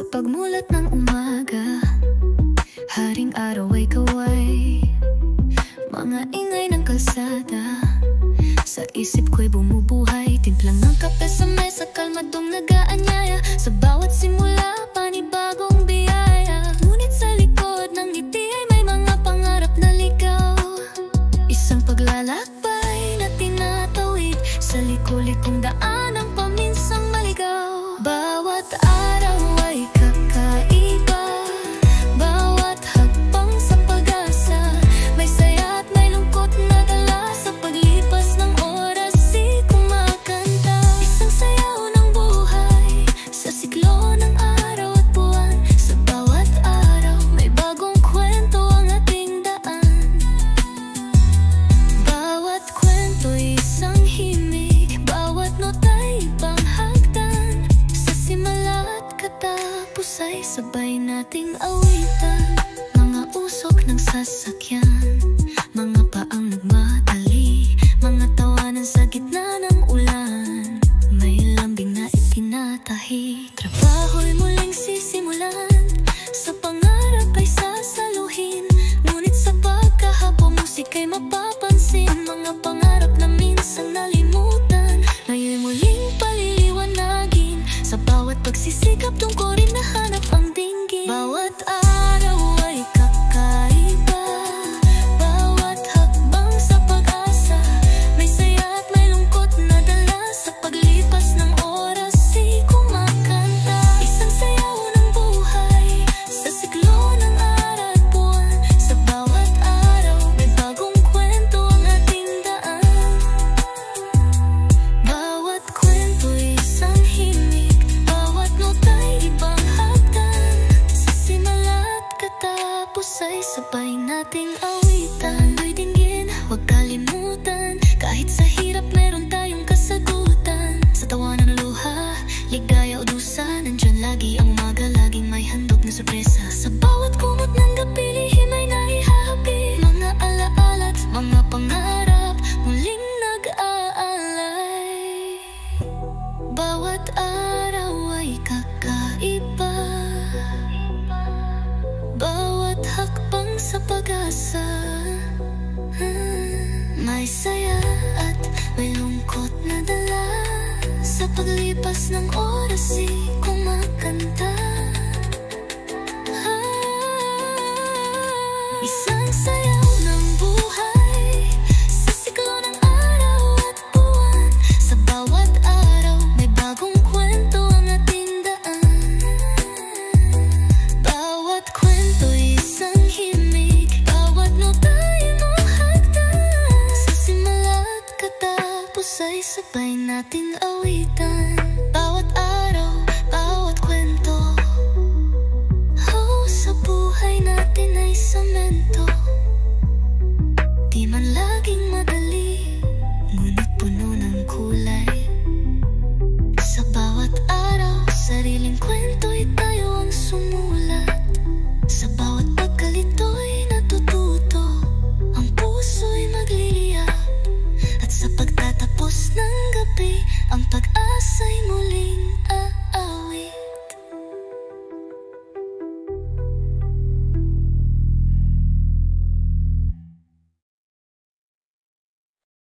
pagmulat ng umaga, haring araw ay kaway, mga ingay ng kalsada, sa isip ko'y bumubuhay. Timplang ng kape sa mesa, kalmadong nag-aanyaya, sa bawat simula, panibagong biyaya. Ngunit sa likod ng ngiti ay may mga pangarap na ligaw, isang paglalakbay na tinatawid sa liku-likong daan ang paminsang maligaw. Bawat araw ay kakaiba, bawat hakbang sa pag-asa, may saya at may lungkot na dala, sa paglipas ng oras di kumakanta. Isang sayaw ng buhay sa siklo ng araw at buwan, sa bawat araw may bagong kwento ang ating daan. Bawat kwento'y isang himig, bawat nota'y ibang hagdan, sa simula at katapos ay sabay nating awitan. Mga usok ng sasakyan, mga paang nagmadali, mga tawanan sa gitna ng ulan, may lambing na itinatahi. Trabaho'y muling sisimulan, sa pangarap ay sasaluhin, ngunit sa pagkahapo musika'y mapapansin. Mga pangarap na minsan nalimutan, ngayon muling paliliwanagin, sa bawat pagsisikap tungkulin na hanap ang dinggin. Bawat araw ay kakaiba, bawat hakbang sa pag-asa, may saya at may lungkot na dala, sa paglipas ng oras di kumakanta. Isang sayaw ng buhay sa siklo ng araw at buwan, sa bawat araw may bagong kwento ang ating daan. Bawat kwento'y isang himig, bawat nota'y ibang hagdan, sa simula at katapos ay sabay nating awitan. May dinggin, huwag kalimutan, kahit sa hirap meron tayong kasagutan. Sa tawanan ng luha, ligaya o dusa, nandyan lagi ang umaga, laging may handog na sorpresa. Sa bawat kumot ng gabi, lihim ay naihapi, mga alaala at mga pangarap muling nag-aalay. Bawat araw ay kakaiba, bawat hakbang sa pag-asa, may saya at may lungkot na dala, sa paglipas ng oras di kumakanta. Isang sayaw ng buhay sa siklo ng araw at buwan, sa bawat araw may bagong kwento ang ating daan. Bawat kwento'y isang himig, bawat nota'y ibang hagdan, sa simula at katapos ay sabay nating awitan. Bawat araw, bawat kwento, oh, sa buhay natin ay samento, di man laging madali.